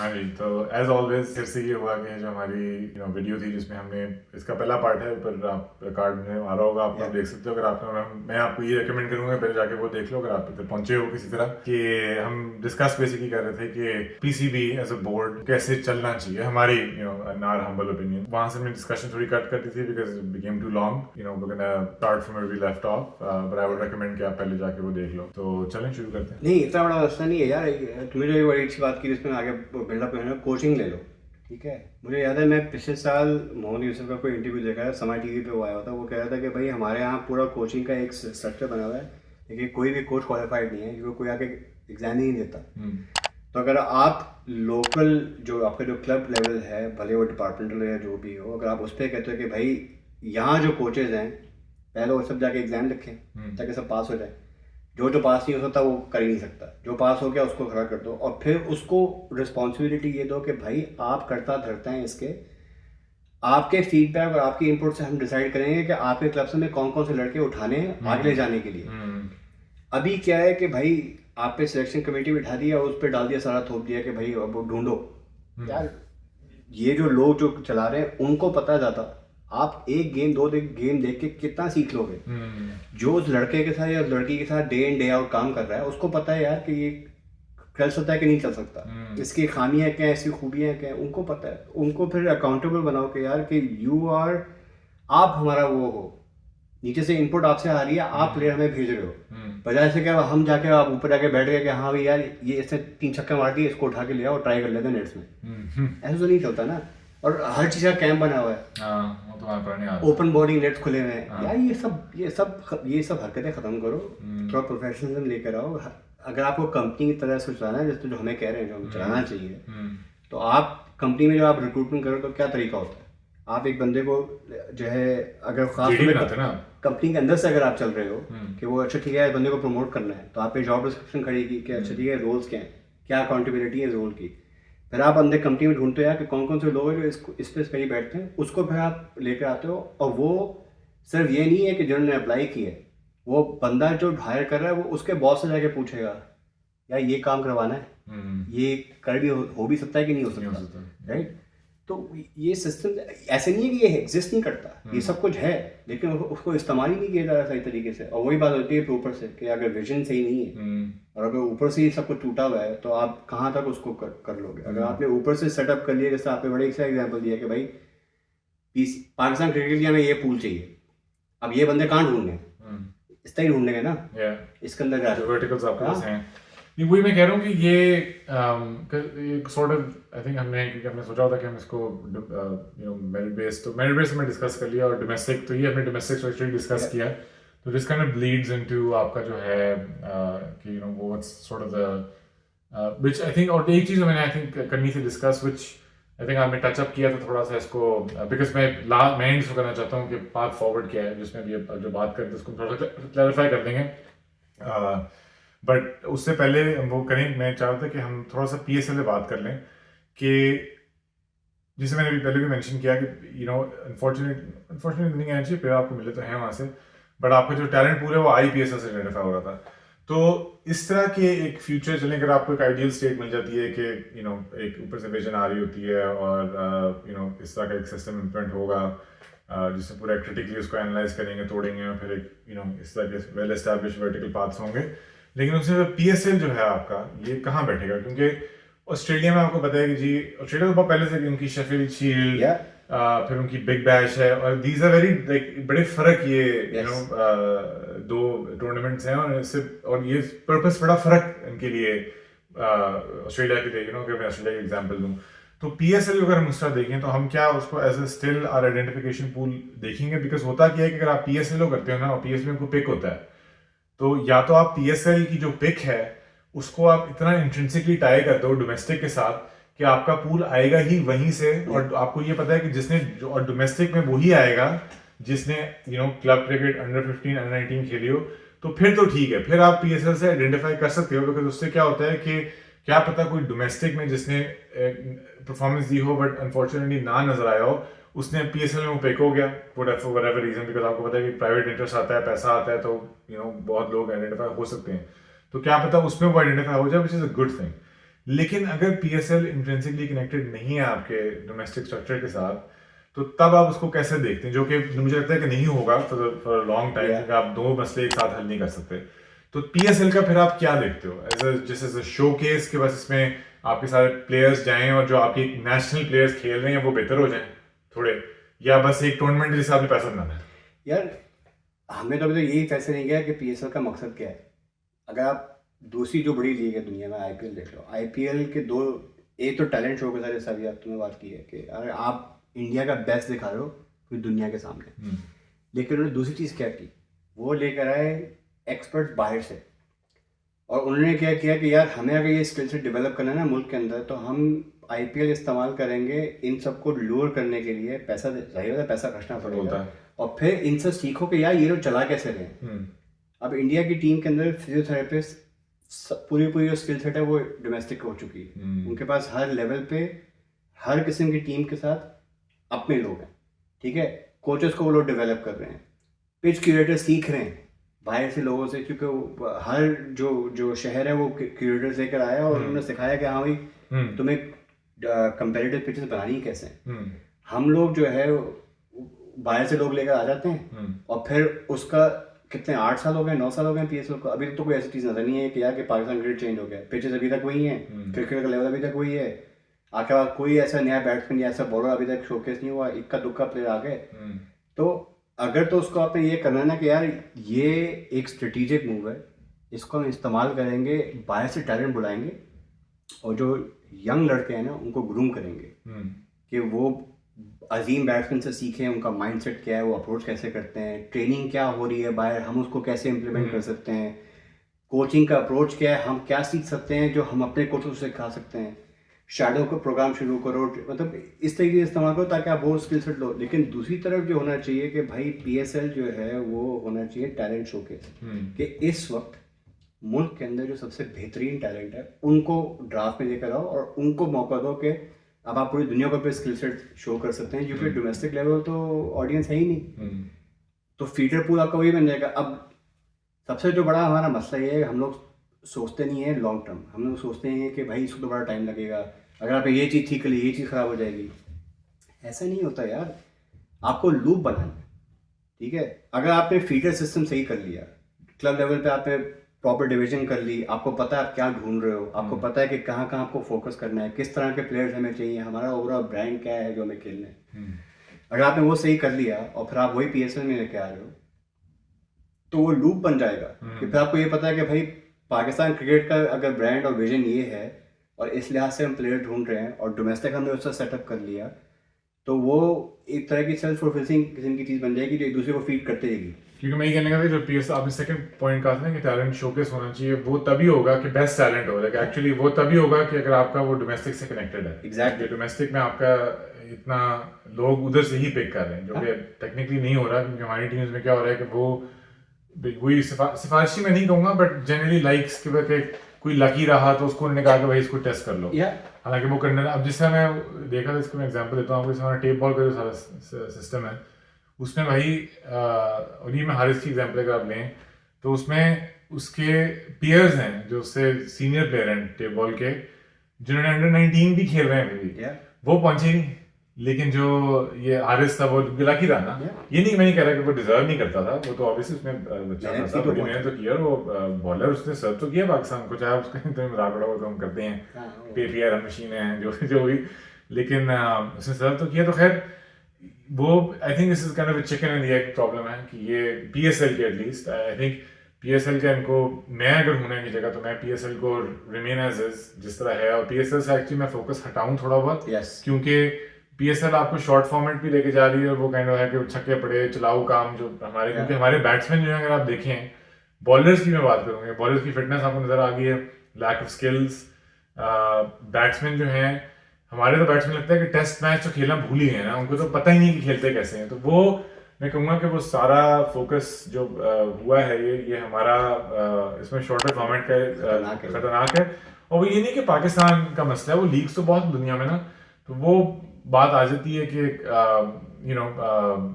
हाँ जी, तो as always फिर से ये हुआ कि जो हमारी वीडियो थी जिसमें हमने इसका पहला पार्ट है, पर आप कार्ड में आ रहा होगा, आप लोग देख सकते हो। अगर आपने मैं आपको ये रिकमेंड करूंगा पहले जाके वो देख लो अगर आप इधर पहुंचे हो किसी तरह, कि हम डिस्कस बेसिकली कर रहे थे कि पीसीबी एज अ बोर्ड कैसे चलना चाहिए, हमारी इन आवर हम्बल ओपिनियन। वहां से हमने डिस्कशन थोड़ी कट कर दी थी because it became too long, we gonna start from where we left off, but I would recommend कि आप पहले जाके वो देख लो। तो चलें शुरू करते हैं। नहीं, इतना बड़ा रास्ता नहीं है यार। तुमने जो एक बड़ी अच्छी बात की जिसमें आगे बिल्डअप करना, कोचिंग ले लो, ठीक है। मुझे याद है मैं पिछले साल मोहन यूसुफ का कोई इंटरव्यू देखा है, समय टीवी पे वो आया हुआ था। वो कह रहा था कि भाई हमारे यहाँ पूरा कोचिंग का एक स्ट्रक्चर बना हुआ है, लेकिन कोई भी कोच क्वालिफाइड नहीं है क्योंकि कोई आके एग्जाम ही नहीं देता। तो अगर आप लोकल जो आपका जो क्लब लेवल है, भले वो डिपार्टमेंटल या जो भी हो, अगर आप उस पर कहते हो कि भाई यहाँ जो कोचेज हैं पहले वो सब जाके एग्जाम लिखें ताकि सब पास हो जाए। जो पास नहीं हो सकता वो कर ही नहीं सकता, जो पास हो गया उसको खड़ा कर दो और फिर उसको रिस्पॉन्सिबिलिटी ये दो कि भाई आप करता धरता है इसके, आपके फीडबैक और आपके इनपुट से हम डिसाइड करेंगे कि आपके क्लब से में कौन कौन से लड़के उठाने हैं आगे ले जाने के लिए। अभी क्या है कि भाई आप पे सिलेक्शन कमेटी बिठा दिया और उस पर डाल दिया, सारा थोप दिया कि भाई अब ढूंढो। यार ये जो लोग जो चला रहे हैं उनको पता जाता, आप एक गेम दो गेम देख के कितना सीख लोगे। जो उस लड़के के साथ या लड़की के साथ डे इन डे आउट काम कर रहा है उसको पता है यार कि ये चल सकता है कि नहीं चल सकता, इसकी खामियां क्या है, इसकी खूबियां क्या है, उनको पता है। उनको फिर अकाउंटेबल बनाओ कि यार कि आप हमारा वो हो, नीचे से इनपुट आपसे आ रही है, आप प्लेयर हमें भेज रहे हो। बजाय से क्या हम जाके आप ऊपर जाके बैठ गए कि हाँ भाई यार ये इसने 3 छक्के मार दिए, इसको उठा के ले आओ, ट्राई कर लेते हैं नेट्स में। ऐसा तो नहीं चलता ना। और हर चीज़ का कैंप बना हुआ है, ओपन बॉडी नेट्स खुले हुए हैं। यार ये सब हरकतें खत्म करो, थोड़ा प्रोफेशनलिज्म लेकर आओ। अगर आपको कंपनी की तरह से चलाना है जैसे जो हमें कह रहे हैं, जो हमें चलाना चाहिए, तो आप कंपनी में जो आप रिक्रूटमेंट करो तो क्या तरीका होता है। आप एक बंदे को जो है, अगर खास कंपनी के अंदर से अगर आप चल रहे हो कि वो अच्छा ठीक है इस बंदे को प्रमोट करना है, तो आप एक जॉब डिस्क्रिप्शन खड़ेगी कि अच्छा ठीक है रोल्स क्या हैं, क्या अकाउंटेबिलिटी है रोल की। फिर आप अंदर कंपनी में ढूंढते हो यार कि कौन कौन से लोग हैं जो इस पे कहीं बैठते हैं, उसको फिर आप लेकर आते हो। और वो सिर्फ ये नहीं है कि जिन्होंने अप्लाई किया है, वो बंदा जो हायर कर रहा है वो उसके बॉस से जाके पूछेगा यार ये काम करवाना है, ये कर भी हो भी सकता है कि नहीं हो सकता, राइट। तो ये सिस्टम ऐसे नहीं है कि ये एग्जिस्ट नहीं करता, ये सब कुछ है, लेकिन उसको इस्तेमाल ही नहीं किया जा रहा सही तरीके से। और वही बात होती है ऊपर से कि अगर विजन सही नहीं है और अगर ऊपर से ही सब कुछ टूटा हुआ है तो आप कहाँ तक उसको कर लोगे। अगर आपने ऊपर से सेटअप कर लिया, जैसे आपने बड़े अच्छा एग्जाम्पल दिया कि भाई पाकिस्तान क्रिकेट लिया में ये पूल चाहिए, अब ये बंदे कहाँ ढूंढने, इस तरह ही ढूंढेंगे ना, इसके अंदर जा वही मैं कह रहा हूँ कि ये सॉर्ट ऑफ आई थिंक हमने सोचा होता कि हम इसको मेरिट बेस्ड में डिस्कस कर लिया, और डोमेस्टिक तो ये हमने डोमेस्टिक स्ट्रक्चर डिस्कस किया। तो this kind of bleeds into आपका जो है कि वो sort of the which I think, और एक चीज़ मैंने आई थिंक करनी थी डिस्कस, व्हिच आई थिंक आपने टचअप किया था थोड़ा सा इसको, बिकॉज मैं इसको करना चाहता हूँ कि पाथ फॉरवर्ड क्या है जिसमें भी जो बात करते हैं उसको थोड़ा सा क्लैरिफाई कर देंगे। बट उससे पहले वो करें, मैं चाहता था कि हम थोड़ा सा पीएसएल पे बात कर लें, कि जिसे मैंने पहले भी मेंशन किया कि अनफॉर्चुनेट नहीं आना चाहिए, फिर आपको मिले तो हैं वहाँ से, बट आपका जो टैलेंट पूरा है वो आईपीएसएल से आइडेंटिफाई हो रहा था। तो इस तरह के एक फ्यूचर चलें, अगर आपको एक आइडियल स्टेट मिल जाती है कि एक ऊपर से विजन आ रही होती है और इस तरह का एक सिस्टम इम्प्लीमेंट होगा जिससे पूरा क्रिटिकली उसको एनालाइज करेंगे, तोड़ेंगे, और फिर एक इस तरह के वेल एस्टैब्लिश वर्टिकल पाथ्स होंगे। लेकिन उसमें पीएसएल जो है आपका ये कहाँ बैठेगा, क्योंकि ऑस्ट्रेलिया में आपको पता है कि जी ऑस्ट्रेलिया तो बहुत पहले से उनकी शेफील्ड शील्ड, फिर उनकी बिग बैश है, और दीज आर वेरी लाइक बड़े फर्क ये दो टूर्नामेंट्स हैं, और इससे और ये पर्पस बड़ा फर्क इनके लिए ऑस्ट्रेलिया के लिए, अगर मैं ऑस्ट्रेलिया का एग्जांपल दूं, तो पीएसएल अगर हम उसका देखें तो हम क्या उसको as a still are identification pool देखेंगे, बिकॉज होता क्या है कि अगर आप पीएसएल करते हो ना, और पीएसएल में को पिक होता है, तो या तो आप पीएसएल की जो पिक है उसको आप इतना इंट्रिंसिकली टाई कर दो डोमेस्टिक के साथ कि आपका पूल आएगा ही वहीं से, और आपको ये पता है कि जिसने और डोमेस्टिक में वही आएगा जिसने क्लब क्रिकेट अंडर 15 अंडर 19 खेली हो, तो फिर तो ठीक है, फिर आप पीएसएल से आइडेंटिफाई कर सकते हो। बिकॉज उससे क्या होता है कि क्या पता कोई डोमेस्टिक में जिसने परफॉर्मेंस दी हो बट अनफॉर्चुनेटली ना नजर आया हो, उसने पीएसएल में वो पिक हो गया फॉर एवर रीजन, बिकॉज आपको पता है कि प्राइवेट इंटरेस्ट आता है, पैसा आता है, तो बहुत लोग आइडेंटिफाई हो सकते हैं, तो क्या पता उसमें वो आइडेंटिफाई हो जाए, which is a good thing. लेकिन अगर PSL इंट्रिंसिकली कनेक्टेड नहीं है आपके डोमेस्टिक स्ट्रक्चर के साथ, तो तब आप उसको कैसे देखते हैं, जो कि मुझे लगता है कि नहीं होगा फॉर लॉन्ग टाइम, क्योंकि आप दो मसले एक साथ हल नहीं कर सकते। तो PSL का फिर आप क्या देखते हो जैसे शो केस के, बस इसमें आपके सारे प्लेयर्स जाएं और जो आपके नेशनल प्लेयर्स खेल रहे हैं वो बेहतर हो जाएं थोड़े, या बस एक टूर्नामेंट जिससे आपने पैसा बनाना है? यार हमने तो अभी तो यही फैसला नहीं किया कि PSL का मकसद क्या है। अगर आप दूसरी जो बड़ी लीग है दुनिया में, IPL देख लो, IPL के दो, एक तो टैलेंट शो के साथ, जैसा अभी आप तुमने बात की है कि अगर आप इंडिया का बेस्ट दिखा रहे हो पूरी दुनिया के सामने, लेकिन उन्होंने दूसरी चीज़ क्या की, वो लेकर आए एक्सपर्ट बाहर से, और उन्होंने क्या किया कि यार हमें अगर ये स्किल सेट डेवलप करना है ना मुल्क के अंदर, तो हम IPL इस्तेमाल करेंगे इन सबको लूर करने के लिए। पैसा जाहिर होता है, पैसा खर्चना पड़ेगा, और फिर इनसे सीखो कि यार ये लोग चला कैसे रहे हैं। अब इंडिया की टीम के अंदर फिजियोथेरेपिस्ट पूरी पूरी जो स्किल सेट है वो डोमेस्टिक हो चुकी है। उनके पास हर लेवल पे हर किस्म की टीम के साथ अपने लोग हैं, ठीक है। कोचेस को वो लोग डेवलप कर रहे हैं, पिच क्यूरेटर सीख रहे हैं बाहर से लोगों से, क्योंकि हर जो शहर है वो क्यूरेटर्स लेकर आया और उन्होंने सिखाया कि हाँ भाई तुम्हें कंपेरेटिव पिचेस बनानी है कैसे। हम लोग जो है बाहर से लोग लेकर आ जाते हैं, और फिर उसका कितने 8 साल हो गए, 9 साल हो गए PSL को, अभी तो कोई ऐसी चीज़ नजर नहीं है कि यार कि पाकिस्तान ग्रिड चेंज हो गया। पिचेस अभी तक वही हैं, क्रिकेट का लेवल अभी तक वही है। आके बाद कोई ऐसा नया बैट्समैन या ऐसा बॉलर अभी तक शोकेस नहीं हुआ, इक्का दुक्का प्लेयर आ गए। तो अगर तो उसको आपने ये करना है ना कि यार ये एक स्ट्रेटेजिक मूव है, इसको हम इस्तेमाल करेंगे, बाहर से टैलेंट बुलाएंगे और जो यंग लड़के हैं ना उनको ग्रूम करेंगे कि वो अजीम बैट्समैन से सीखें, उनका माइंडसेट क्या है, वो अप्रोच कैसे करते हैं, ट्रेनिंग क्या हो रही है बाहर, हम उसको कैसे इम्प्लीमेंट कर सकते हैं, कोचिंग का अप्रोच क्या है, हम क्या सीख सकते हैं जो हम अपने कोचों से सिखा सकते हैं, शैडो का प्रोग्राम शुरू करो, मतलब इस तरीके से इस्तेमाल करो ताकि आप वो स्किल सेट लो। लेकिन दूसरी तरफ जो होना चाहिए कि भाई PSL जो है वो होना चाहिए टैलेंट शोकेस, कि इस वक्त मुल्क के अंदर जो सबसे बेहतरीन टैलेंट है उनको ड्राफ्ट में लेकर आओ और उनको मौका दो कि अब आप पूरी दुनिया को पे स्किल सेट शो कर सकते हैं, क्योंकि डोमेस्टिक लेवल तो ऑडियंस है ही नहीं। तो फीडर पूल आपका वही बन जाएगा। अब सबसे जो बड़ा हमारा मसला ये है, हम लोग सोचते नहीं है लॉन्ग टर्म, हम लोग सोचते हैं कि भाई इसको तो बड़ा टाइम लगेगा, अगर आप ये चीज़ ठीक कर ली ये चीज़ ख़राब हो जाएगी। ऐसा नहीं होता यार, आपको लूप बनाना है, ठीक है। अगर आपने फीडर सिस्टम सही कर लिया, क्लब लेवल पे आपने प्रॉपर डिवीजन कर ली, आपको पता है आप क्या ढूंढ रहे हो, आपको पता है कि कहाँ कहाँ आपको फोकस करना है, किस तरह के प्लेयर्स हमें चाहिए, हमारा ओवरऑल ब्रांड क्या है जो हमें खेलना है। अगर आपने वो सही कर लिया और फिर आप वही PSL में लेके आ रहे हो, तो वो लूप बन जाएगा कि फिर आपको ये पता है कि भाई पाकिस्तान क्रिकेट का अगर ब्रांड और विजन ये है और इस लिहाज से हम प्लेयर ढूंढ रहे हैं और डोमेस्टिक हमने उसका सेटअप कर लिया, तो वो एक तरह की सेल्फ फुलफिलिंग किस्म की चीज़ बन जाएगी जो एक दूसरे को फीड करते रहेगी। क्योंकि मैं ये कहने का था, जो PSL आपने सेकंड पॉइंट कहा था ना कि टैलेंट शोकेस होना चाहिए, वो तभी होगा कि बेस्ट टैलेंट हो, लाइक एक्चुअली वो तभी होगा कि अगर आपका वो डोमेस्टिक से कनेक्टेड है। एग्जैक्टली। डोमेस्टिक में आपका इतना लोग उधर से ही पिक कर रहे हैं, जो कि टेक्निकली नहीं हो रहा, क्योंकि हमारी टीम्स में क्या हो रहा है कि वो वही सिफारिशी में नहीं कहूँगा, बट जनरली लाइक्स के कोई लकी रहा तो उसको उन्होंने कहा कि भाई इसको टेस्ट कर लो। हालांकि वो करने, अब जिससे मैं देखा था, इसको मैं एग्जांपल देता हूँ, जैसे हमारा टेप बॉल का जो सारा सिस्टम है उसमें भाई, और ये मैं हारिस की एग्जांपल अगर आप लें तो उसमें उसके पीयर्स हैं जो उससे सीनियर प्लेयर हैं टेप बॉल के, जिन्होंने अंडर 19 भी खेल रहे हैं अभी, वो पहुंचे नहीं। लेकिन जो ये हारिस था वो लकी था ना, ये नहीं, मैं नहीं कह रहा कि वो डिजर्व नहीं करता था, वो तो ऑब्वियसली उसमें बच्चा था, बड़ी मेहनत तो किया, वो बॉलर उसने सर्व तो किया पाकिस्तान को, चाहे उसका तुम्हें मजाक उड़ाओ तो हम करते हैं, PPR मशीन है जो भी, लेकिन उसने सर्व तो किया। तो खैर वो I think this is kind of a chicken and the egg problem है कि ये PSL के एटलीस्ट आई थिंक PSL के इनको, मैं अगर होने की जगह तो मैं PSL को रिमेन एज जिस तरह है, और PSL से एक्चुअली मैं फोकस हटाऊं थोड़ा बहुत, क्योंकि PSL आपको शॉर्ट फॉर्मेट भी लेके जा रही है और वो काइंड ऑफ है कि छक्के पड़े चलाऊ काम जो हमारे, क्योंकि हमारे बैट्समैन जो है अगर आप देखें, बॉलर्स की मैं बात करूँगी, बॉलर्स की फिटनेस आपको नजर आ गई है, लैक ऑफ स्किल्स, बैट्समैन जो हैं हमारे, तो बैट्समैन लगता है कि टेस्ट मैच तो खेलना भूल ही गए ना, उनको तो पता ही नहीं कि खेलते कैसे हैं। तो वो मैं कहूँगा कि वो सारा फोकस जो हुआ है ये हमारा इसमें शॉर्टर फॉर्मेट का खतरनाक है। और वो ये नहीं कि पाकिस्तान का मसला है, वो लीग्स तो बहुत दुनिया में ना, तो वो बात आ जाती है कि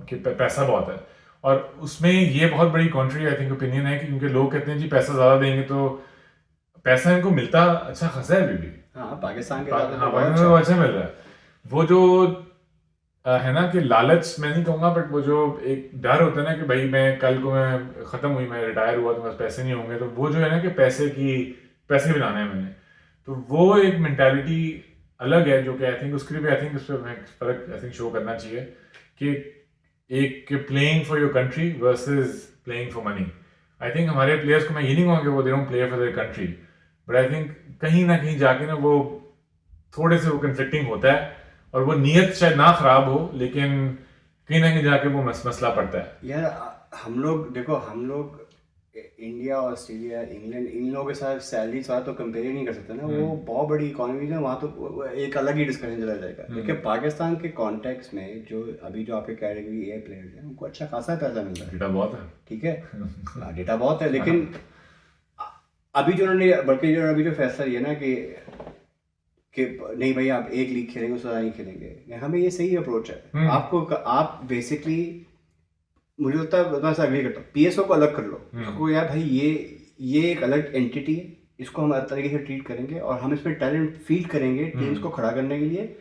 कि पैसा बहुत है, और उसमें ये बहुत बड़ी कॉन्ट्री आई थिंक ओपिनियन है कि क्योंकि लोग कहते हैं जी पैसा ज़्यादा देंगे, तो पैसा इनको मिलता अच्छा खासा है अभी भी, हाँ पाकिस्तान के हाँ साथ तो पाकिस्तान बहुत में तो अच्छा अच्छा मिल रहा है। वो जो है ना कि लालच मैं नहीं कहूँगा, बट वो जो एक डर होता है ना कि भाई मैं कल को मैं ख़त्म हुई, मैं रिटायर हुआ तो मेरे पास पैसे नहीं होंगे, तो वो जो है ना कि पैसे बनाने हैं मैंने, तो वो एक मेंटालिटी अलग है जो कि आई थिंक उसके लिए भी आई थिंक उस पर हमें फ़र्क आई थिंक शो करना चाहिए कि एक playing for your country versus playing for money. I think हमारे प्लेयर्स को मैं ये नहीं कहूँगा कि वो they don't play for their country, but I think कहीं ना कहीं जाके ना वो थोड़े से वो कंफ्लिक्टिंग होता है, और वो नीयत शायद ना खराब हो लेकिन कहीं ना कहीं जाके वो मसला पड़ता है। यार हम लोग देखो, हम लोग इंडिया ऑस्ट्रेलिया इंग्लैंड इन लोगों के साथ सैलरी साथ तो कंपेयर ही नहीं कर सकते ना। वो बहुत बड़ी इकोनॉमी है, वहाँ तो एक अलग ही डिस्कशन चला जाएगा। लेकिन पाकिस्तान के कॉन्टेक्स्ट में जो अभी जो आपके कैटेगरी ए प्लेयर्स हैं उनको अच्छा खासा पैसा मिल रहा है, डेटा बहुत है। ठीक है डेटा बहुत है, लेकिन अभी जो उन्होंने बल्कि जो अभी जो फैसला लिया ना कि नहीं भाई आप एक लीग खेलेंगे उससे ज़्यादा नहीं खेलेंगे, हमें ये सही अप्रोच है। आपको आप बेसिकली मुझे लगता है मैं अग्री करता हूँ, पीएसओ को अलग कर लो, उसको यार भाई ये एक अलग एंटिटी है, इसको हम अलग तरीके से ट्रीट करेंगे और हम इसमें टैलेंट फीड करेंगे टीम्स को खड़ा करने के लिए,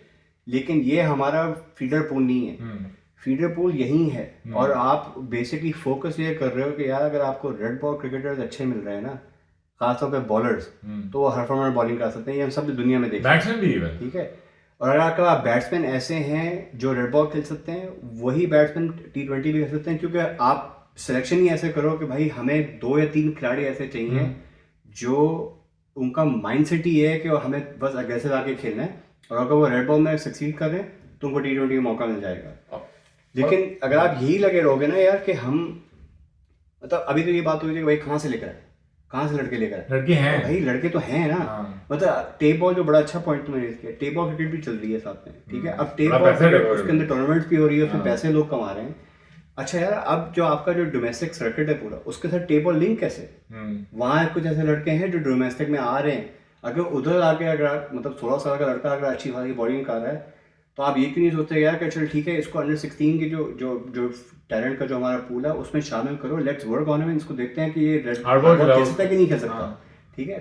लेकिन ये हमारा फीडर पूल नहीं है। फीडर पूल यही है। और आप बेसिकली फोकस ये कर रहे हो कि यार अगर आपको रेड बॉल क्रिकेटर्स अच्छे मिल रहे हैं ना, खासतौर पे बॉलर्स, तो वो हर फॉर्मेट बॉलिंग कर सकते हैं, ये हम सब दुनिया में देखते हैं, ठीक है। और अगर आप बैट्समैन ऐसे हैं जो रेड बॉल खेल सकते हैं, वही बैट्समैन T20 भी खेल सकते हैं, क्योंकि आप सिलेक्शन ही ऐसे करो कि भाई हमें 2 या 3 खिलाड़ी ऐसे चाहिए जो उनका माइंड सेट ही है कि हमें बस अग्रेसिव आके खेलना है, और अगर वो रेड बॉल में सक्सीड कर रहे हैं तो उनको T20 का मौका मिल जाएगा। लेकिन अगर आप यही लगे रहोगे ना यार कि हम मतलब अभी तो ये बात हो रही है कि भाई कहाँ से लेकर आए, कहाँ से लड़के लेकर आए, लड़के हैं भाई लड़के तो हैं ना। मतलब टेप बॉल जो बड़ा अच्छा पॉइंट तुमने रेज किया, टेप बॉल क्रिकेट भी चल रही है साथ में, ठीक है। अब टेप बॉल उसके अंदर टूर्नामेंट्स भी हो रही है, उसमें पैसे लोग कमा रहे हैं। अच्छा यार अब जो आपका जो डोमेस्टिक सर्किट है पूरा, उसके साथ टेप बॉल लिंक कैसे? वहाँ कुछ ऐसे लड़के हैं जो डोमेस्टिक में आ रहे हैं, अगर उधर आके अगर मतलब 16 साल का लड़का अगर अच्छी खासी बॉलिंग कर रहा है तो आप ये क्यों नहीं सोचते यार कि चल ठीक है इसको अंडर 16 की जो टैलेंट का जो हमारा पूल है उसमें शामिल करो, लेट्स वर्क ऑन में, इसको देखते हैं कि ये रेड बॉल खेल सकता है कि नहीं खेल सकता, ठीक है।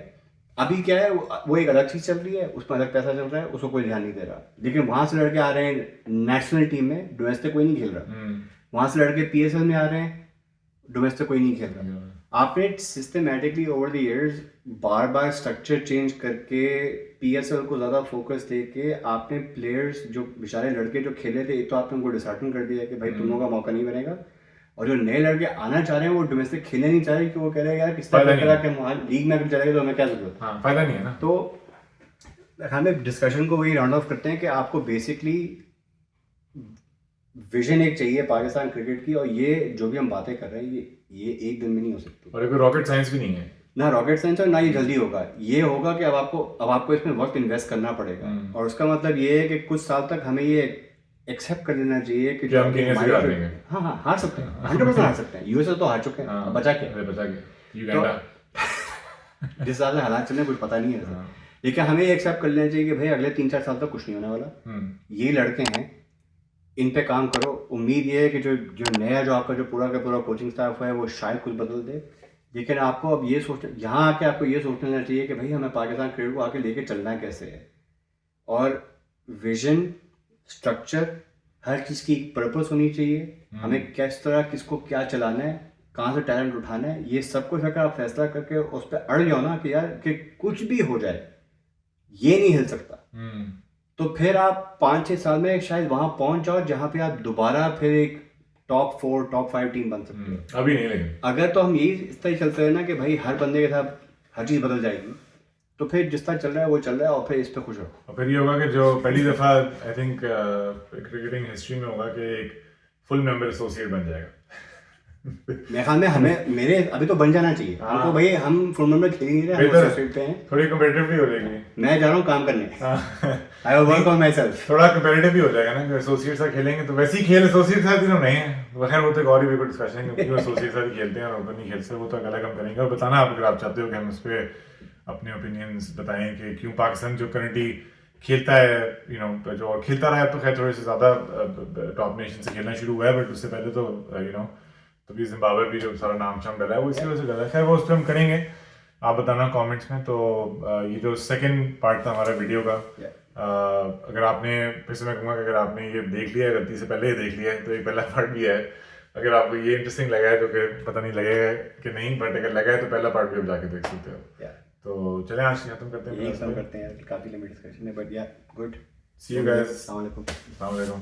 अभी क्या है वो एक अलग चीज़ चल रही है, उसमें अलग पैसा चल रहा है, उसको कोई ध्यान नहीं दे रहा। लेकिन वहाँ से लड़के आ रहे हैं नेशनल टीम में, डोमेस्टिक कोई नहीं खेल रहा। वहाँ से लड़के PSL में आ रहे हैं, डोमेस्टिक कोई नहीं खेल रहा। आपने systematically over the years bar bar structure change करके PSL को ज़्यादा फोकस दे के आपने प्लेयर्स जो बेचारे लड़के जो खेले थे, एक तो आपने उनको डिसहार्टन कर दिया कि भाई तुम लोगों का मौका नहीं बनेगा, और जो नए लड़के आना चाह रहे हैं वो डोमेस्टिक खेलने नहीं चाह रहे, कि वो कह रहे हैं यार किस तरह के वहाँ लीग में अगर चलेगा तो हमें क्या जरूरत, फायदा नहीं है ना। तो हमें डिस्कशन को वही राउंड ऑफ करते हैं कि आपको बेसिकली विजन एक चाहिए पाकिस्तान क्रिकेट की, और ये जो भी हम बातें कर रहे हैं ये एक दिन में नहीं हो सकती, और कोई रॉकेट साइंस भी नहीं है ना रॉकेट साइंस और ना ये जल्दी होगा। ये होगा कि अब आपको इसमें वक्त इन्वेस्ट करना पड़ेगा, और उसका मतलब ये है कि कुछ साल तक हमें ये एक्सेप्ट कर लेना चाहिए कि जो हाँ हार सकते हैं, 100% हार सकते हैं। यूएसए तो हार चुके हैं, बचा के जिस साल से हालात चल रहे कुछ पता नहीं है। लेकिन हमें ये एक्सेप्ट कर लेना चाहिए कि भाई अगले 3-4 साल तक कुछ नहीं होने वाला, ये लड़के हैं, इन पे काम करो। उम्मीद ये है कि जो नया जो आपका जो पूरा का पूरा कोचिंग स्टाफ है वो शायद कुछ बदल दे, लेकिन आपको अब ये सोचना, यहाँ आके आपको ये सोच लेना चाहिए कि भाई हमें पाकिस्तान क्रिकेट को आके लेके चलना कैसे है, और विजन स्ट्रक्चर हर चीज़ की पर्पस होनी चाहिए, हमें किस तरह किसको क्या चलाना है, कहाँ से टैलेंट उठाना है, ये सब कुछ अगर आप फैसला करके उस पर अड़ जाओ ना कि यार कि कुछ भी हो जाए ये नहीं हिल सकता, तो फिर आप 5-6 साल में शायद वहां पहुंच जाओ जहां पे आप दोबारा फिर एक टॉप 4 टॉप 5 टीम बन सकते हो। अभी नहीं, लेकिन अगर तो हम यही इस तरह चलते हैं ना कि भाई हर बंदे के साथ हर चीज़ बदल जाएगी, तो फिर जिस तरह चल रहा है वो चल रहा है, और फिर इस पर खुश हो। और फिर ये होगा कि जो पहली दफ़ा आई थिंक क्रिकेटिंग हिस्ट्री में होगा कि एक फुल मेंबर एसोसिएट बन जाएगा। मेरे ख्याल में मेरे अभी तो बन जाना चाहिए हमको, भाई हम फुल मेंबर खेल नहीं रहे, हम एसोसिएट पे हैं, थोड़ी कम्पिटिटिव भी हो जाएगी। मैं जा रहा हूँ काम करने, I will work on my self, थोड़ा कम्पिटिटिव भी हो जाएगा ना कि एसोसिएट साथ खेलेंगे, तो वैसे ही खेल एसोसिएट साथ ही नहीं है, खैर वो तो एक और भी डिस्कशन है क्योंकि एसोसिएट साथ ही खेलते हैं और ओपन नहीं खेलते, वो तो अलग हम करेंगे। और बताना आप अगर आप चाहते हो कि हम उस पर अपने ओपिनियंस बताएं कि क्यों पाकिस्तान जो करंटली खेलता है, जो खेलता रहा है, तो खैर थोड़े से ज़्यादा टॉप नेशन से खेलना शुरू हुआ है, बट उससे पहले तो तभी जिम्बाब्वे भी जो सारा नाम शाम डला है वो इसी वजह से डला है। खैर वो उस पर हम करेंगे। आप बताना कमेंट्स में। तो ये जो सेकंड पार्ट था हमारा वीडियो का, अगर आपने, फिर से मैं कहूँगा कि अगर आपने ये देख लिया है, गलती से पहले ही देख लिया है, तो एक पहला पार्ट भी है। अगर आपको ये इंटरेस्टिंग लगा है तो फिर पता नहीं लगेगा कि नहीं, बट अगर लगा है तो पहला पार्ट भी आप जाके देख सकते हो। तो चलें आज खत्म करते हैं, यही खत्म करते हैं, काफ़ी लंबी डिस्कशन है, बट या गुड। सी यू गाइस, अस्सलाम वालेकुम। अस्सलाम वालेकुम।